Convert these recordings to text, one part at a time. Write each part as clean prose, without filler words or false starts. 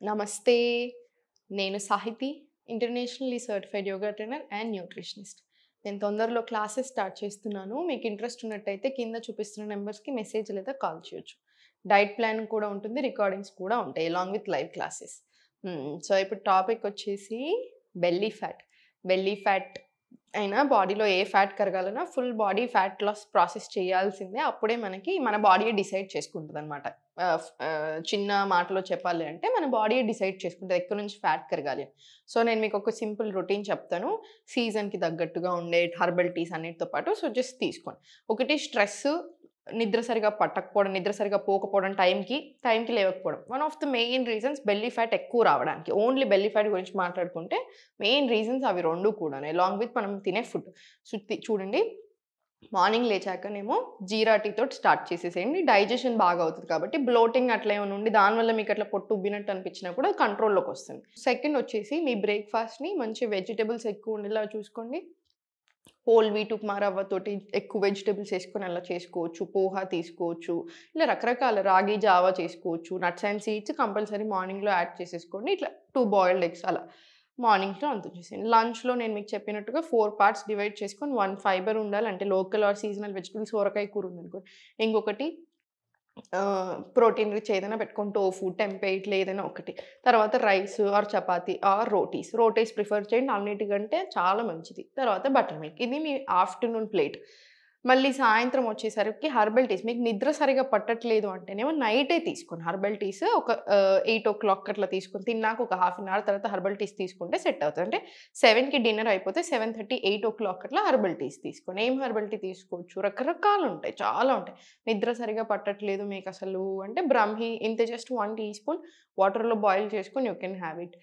నమస్తే. నేను Sahithi, internationally certified yoga trainer and nutritionist. నేను తొందరలో క్లాసెస్ స్టార్ట్ చేస్తున్నాను. మీకు ఇంట్రెస్ట్ ఉన్నట్టయితే కింద చూపిస్తున్న నెంబర్స్‌కి మెసేజ్ లేదా కాల్ చేయొచ్చు. డైట్ ప్లాన్ కూడా ఉంటుంది. రికార్డింగ్స్ కూడా ఉంటాయి along with live classes. So, ఇప్పుడు టాపిక్ వచ్చేసి బెల్లీ ఫ్యాట్. బెల్లీ ఫ్యాట్ అయినా బాడీలో ఏ ఫ్యాట్ కరగాలన్నా full body fat loss process చేయాల్సిందే. అప్పుడే మన బాడీయే డిసైడ్ చేసుకుంటదనమాట. చిన్న మాటలో చెప్పాలి అంటే మన బాడీయే డిసైడ్ చేసుకుంటది ఎక్కడి నుంచి ఫ్యాట్ కరగాలి అని. సో, నేను మీకు ఒక సింపుల్ రొటీన్ చెప్తాను. సీజన్‌కి తగ్గట్టుగా ఉండే హెర్బల్ టీస్ అన్నిటితో పాటు సో, జస్ట్ తీసుకోండి. ఒకటి స్ట్రెస్, నిద్ర సరిగ్గా పట్టకపోవడం, నిద్ర సరిగ్గా పోకపోవడం, టైంకి లేవకపోవడం. One of the main reasons belly fat ఎక్కువ రావడానికి. ఓన్లీ బెల్లీ ఫ్యాట్ గురించి మాట్లాడుకుంటే మెయిన్ రీజన్స్ అవి 2 కూడాను. అలాంగ్ విత్ మనం తినే ఫుడ్. చూడండి, మార్నింగ్ లేచాకనేమో జీరా టీ తోటి స్టార్ట్ చేసేసేయండి. డైజెషన్ బాగా అవుతది కాబట్టి బ్లోటింగ్ అట్లా ఏమైనా ఉండి దానివల్ల మీకు అట్లా పొట్టు ఉబ్బినట్టు అనిపించినా కూడా కంట్రోల్‌లోకొస్తుంది. సెకండ్ వచ్చేసి మీ బ్రేక్‌ఫాస్ట్‌ని మంచి వెజిటబుల్స్ ఎక్కువ ఉండేలా చూసుకోండి. హోల్ వీట్ ఉప్మా రవ్వతోటి ఎక్కువ వెజిటబుల్స్ ఏసుకొని అలా చేసుకోవచ్చు. పోహా తీసుకోవచ్చు. ఇలా రకరకాల రాగి జావా చేసుకోవచ్చు. నట్స్ అండ్ సీడ్స్ కంపల్సరీ మార్నింగ్‌లో యాడ్ చేసేసుకోండి. ఇట్లా 2 బాయిల్డ్ ఎగ్స్ అలా. మార్నింగ్‌లో అంత చేసేయండి. లంచ్‌లో నేను మీకు చెప్పినట్టుగా 4 పార్ట్స్ డివైడ్ చేసుకొని 1 ఫైబర్ ఉండాలి. అంటే లోకల్ ఆర్ సీజనల్ వెజిటబుల్స్ సొరకాయ కూర ఉందనుకోండి. ఇంకొకటి ప్రోటీన్ రిచ్ ఏదైనా పెట్టుకొని టోఫు, టెంపే ఇట్లా ఏదైనా ఒకటి. తర్వాత rice or chapati or rotis. Rotis prefer చేయండి అన్నిటికంటే చాలా మంచిది. తర్వాత బటర్ మిల్క్. ఇది మీ ఆఫ్టర్‌నూన్ ప్లేట్. మళ్ళీ సాయంత్రం వచ్చేసరికి హెర్బల్ టీస్. మీకు నిద్ర సరిగ్గా పట్టట్లేదు అంటేనేమో నైటే తీసుకోండి హెర్బల్ టీస్. ఒక 8:00 అట్లా తీసుకొని తిన్నాక ఒక హాఫ్ అన్ అవర్ తర్వాత హెర్బల్ టీస్ తీసుకుంటే సెట్ అవుతది. అంటే 7కి డిన్నర్ అయిపోతే 7:30, 8:00 అట్లా హెర్బల్ టీస్ తీసుకోండి. ఏం హెర్బల్ టీ తీసుకోవచ్చు? రకరకాలుంటాయి. చాలా ఉంటాయి. నిద్ర సరిగ్గా పట్టట్లేదు మీకసలు అంటే బ్రాహ్మి ఇంత జస్ట్ 1 టీ స్పూన్ వాటర్‌లో బాయిల్ చేసుకొని యూ కెన్ హ్యావ్ ఇట్.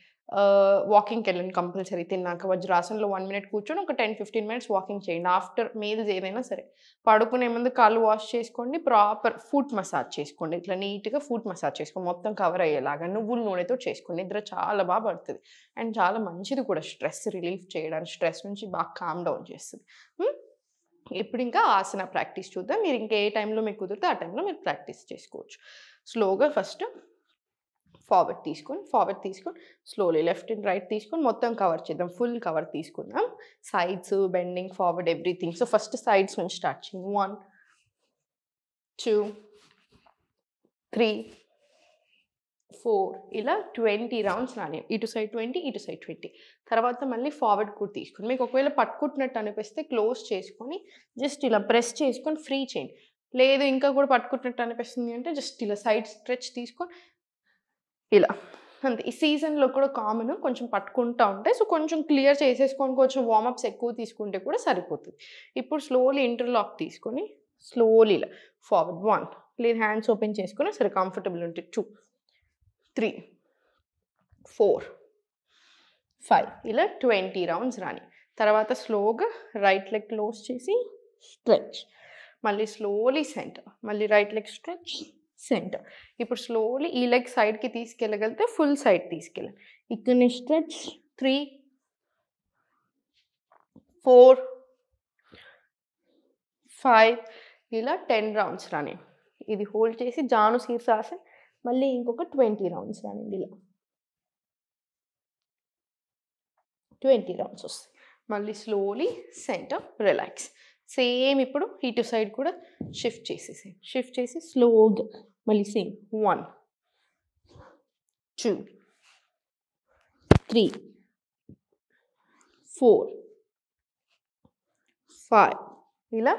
వాకింగ్‌కెళ్ళండి కంపల్సరీ తిన్నాక. వజ్రాసనంలో 1 మినిట్ కూర్చొని ఒక 10, 15 మినిట్స్ వాకింగ్ చేయండి. ఆఫ్టర్ మీల్స్ ఏదైనా సరే. పడుకునే ముందు కాళ్ళు వాష్ చేసుకోండి. ప్రాపర్ ఫుట్ మసాజ్ చేసుకోండి. ఇట్లా నీట్‌గా ఫుట్ మసాజ్ చేసుకోండి. మొత్తం కవర్ అయ్యేలాగా. నువ్వుల నూనెతో చేసుకోండి. నిద్ర చాలా పడతది. అండ్ చాలా మంచిది కూడా స్ట్రెస్ రిలీఫ్ చేయడానికి. స్ట్రెస్ నుంచి బాగా కామ్ డౌన్ చేస్తది. హ్మ్. ఇప్పుడింకా ఆసన ప్రాక్టీస్ చూద్దాం. మీరింక ఏ టైంలో మీకు కుదిరితే ఆ టైంలో మీరు ప్రాక్టీస్ చేసుకోవచ్చు. స్లోగా ఫస్ట్ ఫార్వర్డ్ తీసుకొని స్లోలీ లెఫ్ట్ అండ్ రైట్ తీసుకొని మొత్తం కవర్ చేద్దాం. ఫుల్ కవర్ తీసుకుందాం. Sides, bending, forward everything. So, first sides నుంచి స్టార్ట్ చేయండి. 1, 2, 3, 4 ఇలా 20 రౌండ్స్ రానియండి. ఇటు సైడ్ 20, ఇటు సైడ్ 20. తర్వాత మళ్ళీ ఫార్వర్డ్ కూడా తీసుకోండి. మీకు ఒకవేళ పట్టుకుంటున్నట్టు అనిపిస్తే క్లోజ్ చేసుకొని జస్ట్ ఇలా ప్రెస్ చేసుకొని ఫ్రీ చేయండి. లేదు ఇంకా కూడా పట్టుకుంటున్నట్టు అనిపిస్తుంది అంటే జస్ట్ ఇలా సైడ్ స్ట్రెచ్ తీసుకొని ఇలా. అంతే. ఈ సీజన్‌లో కూడా కామను. కొంచెం పట్టుకుంటా ఉంటే సో, కొంచెం క్లియర్ చేసేసుకొని కొంచెం వార్మప్స్ ఎక్కువ తీసుకుంటే కూడా సరిపోతది. ఇప్పుడు స్లోలీ ఇంటర్లాక్ తీసుకొని స్లోలీ ఇలా ఫార్వర్డ్ 1 లేదు హ్యాండ్స్ ఓపెన్ చేసుకొని సరే కంఫర్టబుల్ ఉంటే 2, 3, 4, 5 ఇలా 20 రౌండ్స్ రాని. తర్వాత స్లోగా రైట్ లెగ్ క్లోజ్ చేసి స్ట్రెచ్. మళ్ళీ స్లోలీ సెంటర్. మళ్ళీ రైట్ లెగ్ స్ట్రెచ్, సెంటర్. ఇప్పుడు స్లోలీ ఈ లెగ్ సైడ్‌కి తీసుకెళ్ళగలిగితే ఫుల్ సైడ్ తీసుకెళ్ళండి. ఇక్కడనే స్ట్రెచ్ 3, 4, 5 ఇలా 10 రౌండ్స్ రానియండి. ఇది హోల్డ్ చేసి జాను శీర్షాసన్ మళ్ళీ ఇంకొక 20 రౌండ్స్ రానియండి ఇలా. 20 రౌండ్స్ వస్తాయి. మళ్ళీ స్లోలీ సెంటర్, రిలాక్స్. సేమ్ ఇప్పుడు ఇటు సైడ్ కూడా షిఫ్ట్ చేసేసేయండి. షిఫ్ట్ చేసి స్లోగా మళ్ళీ సేమ్ 1, 2, 3, 4, 5 ఇలా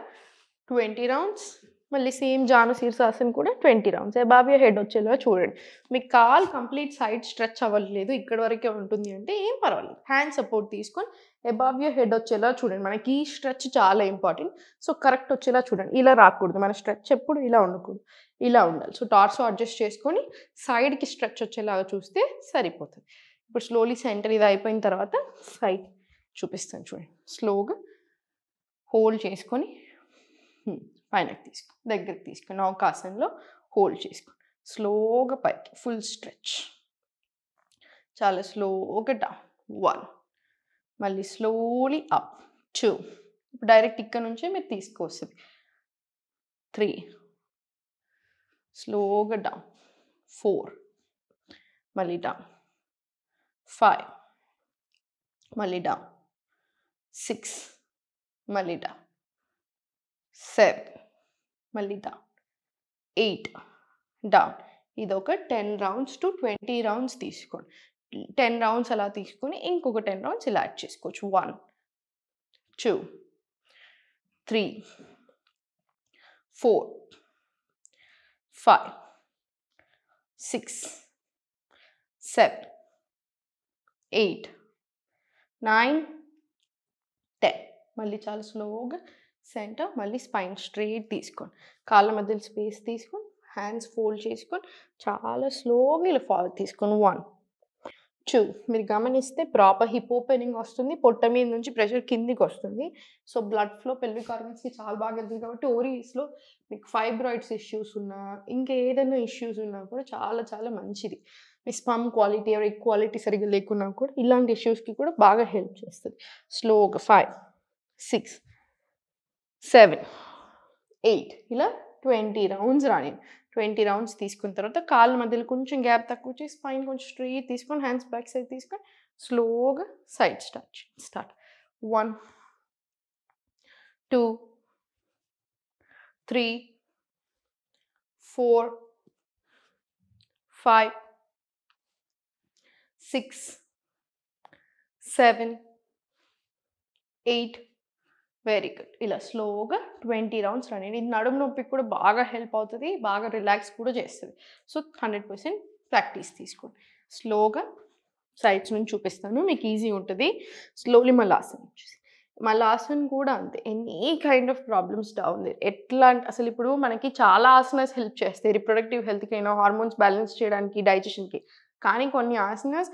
20 రౌండ్స్. మళ్ళీ సేమ్ జాను శీర్షాసన్ కూడా 20 రౌండ్స్. అబావ్ యువర్ హెడ్ వచ్చేలా చూడండి. మీకు కాలు కంప్లీట్ సైడ్ స్ట్రెచ్ అవ్వట్లేదు, ఇక్కడి వరకే ఉంటుంది అంటే ఏం పర్వాలేదు. హ్యాండ్ సపోర్ట్ తీసుకొని అబావ్ యువర్ హెడ్ వచ్చేలా చూడండి. మనకి ఈ స్ట్రెచ్ చాలా ఇంపార్టెంట్. సో, కరెక్ట్ వచ్చేలా చూడండి. ఇలా రాకూడదు. మన స్ట్రెచ్ ఎప్పుడు ఇలా ఉండకూడదు. ఇలా ఉండాలి. సో, టార్సో అడ్జస్ట్ చేసుకొని సైడ్‌కి స్ట్రెచ్ వచ్చేలాగా చూస్తే సరిపోతుంది. ఇప్పుడు స్లోలీ సెంటర్ ఇది అయిపోయిన తర్వాత సైడ్ చూపిస్తాను చూడండి. స్లోగా హోల్డ్ చేసుకొని పైనకి తీసుకో, దగ్గరికి తీసుకొని నౌకాసనంలో హోల్డ్ చేసుకో. స్లోగా పైకి ఫుల్ స్ట్రెచ్. చాలా స్లోగా డౌన్ 1 మళ్ళీ స్లోలీ అప్ 2 డైరెక్ట్ ఇక్కడ నుంచే మీరు తీసుకొస్తుంది 3 స్లోగా డౌన్ 4 మళ్ళీ డౌన్, 5, మళ్ళీ డౌన్, 6, మళ్ళీ డౌన్, 7, మళ్ళీ డౌన్, 8, డౌన్. ఇది ఒక 10 రౌండ్స్ టు 20 రౌండ్స్ తీసుకోండి. 10 రౌండ్స్ అలా తీసుకొని ఇంకొక 10 రౌండ్స్ ఇలా యాడ్ చేసుకోవచ్చు. 1, 2, 3, 4, 5, 6, 7, 8, 9, 10. మళ్ళీ చాలా స్లోగా సెంటర్, మళ్ళీ స్పైన్ స్ట్రైట్ తీసుకోండి. కాళ్ళ మధ్యలో స్పేస్ తీసుకొని హ్యాండ్స్ ఫోల్డ్ చేసుకొని చాలా స్లోగా ఇలా ఫార్వర్డ్ తీసుకొని 1, 2. మీరు గమనిస్తే ప్రాపర్ హిప్ ఓపెనింగ్ వస్తుంది, పొట్ట మీద నుంచి ప్రెషర్ కిందికి వస్తుంది. సో బ్లడ్ ఫ్లో పెల్విక్ ఆర్గన్స్కి చాలా బాగా వెళ్తుంది. కాబట్టి ఓవరీస్లో మీకు ఫైబ్రాయిడ్స్ ఇష్యూస్ ఉన్నా, ఇంకా ఏదైనా ఇష్యూస్ ఉన్నా కూడా చాలా చాలా మంచిది. మీ sperm quality or egg quality సరిగ్గా లేకున్నా కూడా ఇలాంటి ఇష్యూస్కి కూడా బాగా హెల్ప్ చేస్తుంది. స్లోగా 5, 6, 7, 8 ఇలా 20 రౌండ్స్ రాని. 20 రౌండ్స్ తీసుకున్న తర్వాత కాళ్ళ మధ్యలో కొంచెం గ్యాప్ తక్కువ చేసి స్పైన్ కొంచెం స్ట్రైట్ తీసుకొని హ్యాండ్స్ బ్యాక్ సైడ్ తీసుకొని స్లోగా సైడ్ స్టార్ట్ 1, 2, 3, 4, 5, 6, 7, 8. Very good. ఇలా స్లోగా 20 రౌండ్స్ రన్ అయ్యింది. ఇది నడుము నొప్పికి కూడా బాగా హెల్ప్ అవుతుంది, బాగా రిలాక్స్ కూడా చేస్తుంది. సో 100% ప్రాక్టీస్ తీసుకోండి. స్లోగా సైడ్స్ నుంచి చూపిస్తాను, మీకు ఈజీ ఉంటుంది. స్లోలీ మలాసన్ వచ్చేసి మలాసన్ కూడా అంతే. Any kind of problems down ఎట్లా అసలు ఇప్పుడు మనకి చాలా ఆసనాస్ హెల్ప్ చేస్తాయి రిప్రొడక్టివ్ హెల్త్కి అయినా, హార్మోన్స్ బ్యాలెన్స్ చేయడానికి, డైజెషన్కి. కానీ కొన్ని ఆసనాస్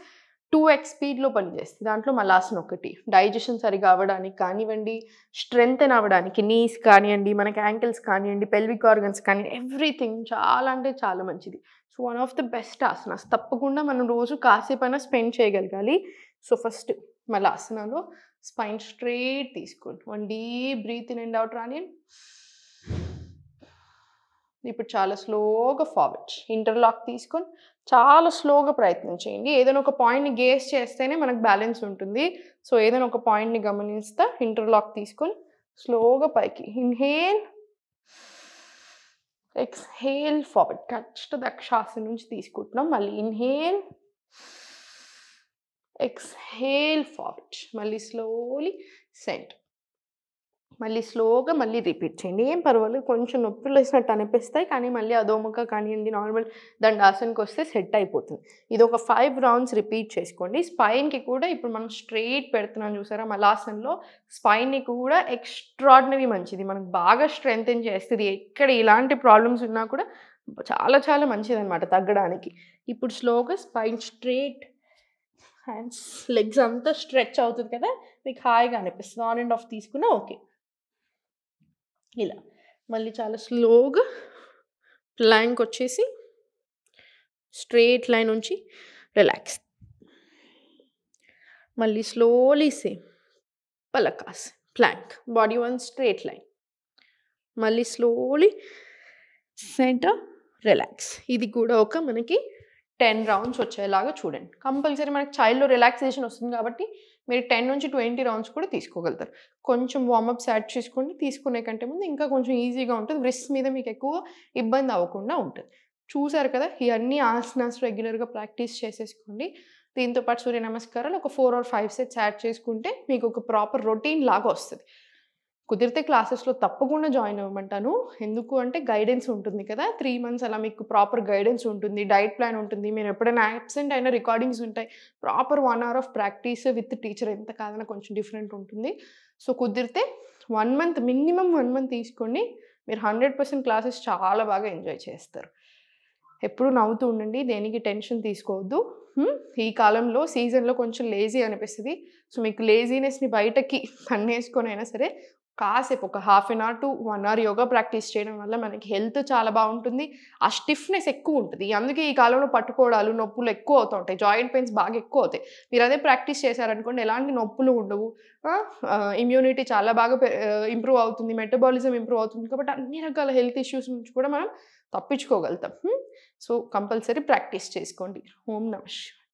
2x స్పీడ్లో పనిచేస్తుంది. దాంట్లో మలాసన్ ఒకటి. డైజెషన్ సరిగా అవ్వడానికి కానివ్వండి, స్ట్రెంగ్తెన్ అవ్వడానికి, నీస్ కానివ్వండి, మనకి యాంకిల్స్ కానివ్వండి, పెల్విక్ ఆర్గన్స్ కానివ్వండి, ఎవ్రీథింగ్ చాలా అంటే చాలా మంచిది. So one of the best asanas. తప్పకుండా మనం రోజు కాసేపైనా స్పెండ్ చేయగలగాలి. సో ఫస్ట్ మలాసనలో స్పైన్ స్ట్రైట్ తీసుకోండి. 1 deep breath in and out రాని. ఇప్పుడు చాలా స్లోగా ఫార్వర్డ్ ఇంటర్లాక్ తీసుకొని చాలా స్లోగా ప్రయత్నం చేయండి. ఏదైనా ఒక పాయింట్ని గేస్ చేస్తేనే మనకు బ్యాలెన్స్ ఉంటుంది. సో ఏదైనా ఒక పాయింట్ని గమనిస్తా ఇంటర్లాక్ తీసుకొని స్లోగా పైకి ఇన్హేల్, ఎక్స్హేల్ ఫార్వర్డ్. కష్ట దక్షాసన నుంచి తీసుకుంటున్నాం. మళ్ళీ ఇన్హేల్, ఎక్స్హేల్ ఫార్వర్డ్. మళ్ళీ స్లోలీ సెంటర్. మళ్ళీ స్లోగా మళ్ళీ రిపీట్ చేయండి. ఏం పర్వాలేదు, కొంచెం నొప్పులు వేసినట్టు అనిపిస్తాయి, కానీ మళ్ళీ అదోముఖ కానివ్వండి, నార్మల్ దండాసనకి వస్తే సెట్ అయిపోతుంది. ఇది ఒక 5 రౌండ్స్ రిపీట్ చేసుకోండి. స్పైన్కి కూడా ఇప్పుడు మనం స్ట్రైట్ పెడుతున్నాం చూసారా, మలాసన్లో స్పైన్ని కూడా ఎక్స్ట్రాడినరీ మంచిది, మనకు బాగా స్ట్రెంగ్తెన్ చేస్తుంది. ఎక్కడ ఇలాంటి ప్రాబ్లమ్స్ ఉన్నా కూడా చాలా చాలా మంచిది అనమాట తగ్గడానికి. ఇప్పుడు స్లోగా స్పైన్ స్ట్రైట్, హ్యాండ్స్ లెగ్స్ అంతా స్ట్రెచ్ అవుతుంది కదా, మీకు హాయిగా అనిపిస్తుంది. ఆన్ అండ్ ఆఫ్ తీసుకున్నా ఓకే. ఇలా మళ్ళీ చాలా స్లోగా ప్లాంక్ వచ్చేసి స్ట్రైట్ లైన్ నుంచి రిలాక్స్. మళ్ళీ స్లోలీ సేమ్ పలకాస్ plank, body one straight line. మళ్ళీ స్లోలీ సెంటర్ రిలాక్స్. ఇది కూడా ఒక మనకి 10 రౌండ్స్ వచ్చేలాగా చూడండి. కంపల్సరీ మనకి చైల్డ్లో రిలాక్సేషన్ వస్తుంది కాబట్టి మీరు 10 నుంచి 20 రౌండ్స్ కూడా తీసుకోగలుగుతారు. కొంచెం వార్మప్స్ యాడ్ చేసుకోండి, తీసుకునే కంటే ముందు ఇంకా కొంచెం ఈజీగా ఉంటుంది. రిస్ట్ మీద మీకు ఎక్కువ ఇబ్బంది అవ్వకుండా ఉంటుంది. చూసారు కదా, ఇవన్నీ ఆసనాస్ రెగ్యులర్గా ప్రాక్టీస్ చేసేసుకోండి. దీంతోపాటు సూర్య నమస్కారాలు ఒక 4 or 5 సెట్స్ యాడ్ చేసుకుంటే మీకు ఒక ప్రాపర్ రొటీన్ లాగా వస్తుంది. కుదిరితే క్లాసెస్లో తప్పకుండా జాయిన్ అవ్వమంటాను. ఎందుకు అంటే గైడెన్స్ ఉంటుంది కదా, 3 months అలా మీకు ప్రాపర్ గైడెన్స్ ఉంటుంది, డైట్ ప్లాన్ ఉంటుంది. మీరు ఎప్పుడైనా యాబ్సెంట్ అయినా రికార్డింగ్స్ ఉంటాయి. Proper 1 hour of practice with teacher, ఎంత కాదన్నా కొంచెం డిఫరెంట్ ఉంటుంది. సో కుదిరితే 1 month, మినిమం 1 month తీసుకోండి. మీరు 100% క్లాసెస్ చాలా బాగా ఎంజాయ్ చేస్తారు. ఎప్పుడు నవ్వుతూ ఉండండి, దేనికి టెన్షన్ తీసుకోవద్దు. ఈ కాలంలో సీజన్లో కొంచెం లేజీ అనిపిస్తుంది. సో మీకు లేజీనెస్ని బయటకి కన్నేసుకొని అయినా సరే కాసేపు ఒక half an hour to 1 hour yoga practice చేయడం వల్ల మనకి హెల్త్ చాలా బాగుంటుంది. ఆ స్టిఫ్‌నెస్ ఎక్కువ ఉంటది. అందుకే ఈ కాలంలో పట్టుకోవడాలు, నొప్పులు ఎక్కువ అవుతా ఉంటాయి. జాయింట్ పెయిన్స్ బాగా ఎక్కువ అవుతాయి. మీరు అదే ప్రాక్టీస్ చేశారనుకోండి ఎలాంటి నొప్పులు ఉండవు. ఇమ్యూనిటీ చాలా బాగా ఇంప్రూవ్ అవుతుంది. మెటబాలిజం ఇంప్రూవ్ అవుతుంది. కాబట్టి అన్ని రకాల హెల్త్ ఇష్యూస్ నుంచి కూడా మనం తప్పించుకోగలుగుతాం. సో, కంపల్సరీ ప్రాక్టీస్ చేసుకోండి. ఓం నమః శివాయ.